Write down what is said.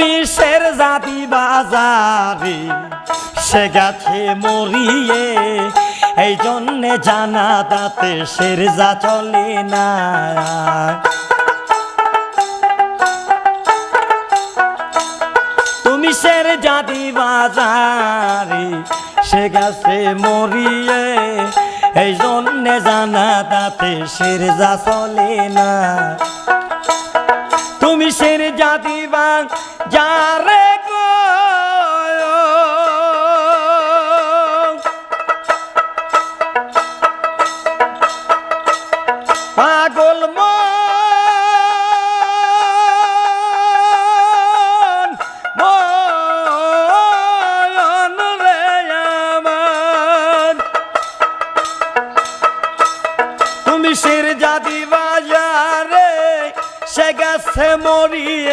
তুমি শের জাদি বাজারে সে গেছে মরিয়ে, এই জন্যে জানা তাতে শের যা চলে না। তুমি শের জাদি বাজারে সে গেছে মরিয়ে, এই জন্যে জানা তাতে শের যা চলে না। তুমি শের জাদি বাজারে গো পাগল মন মন রে আমার, তুমি শের জাদি বাজারে সে গেছে মরিয়ে।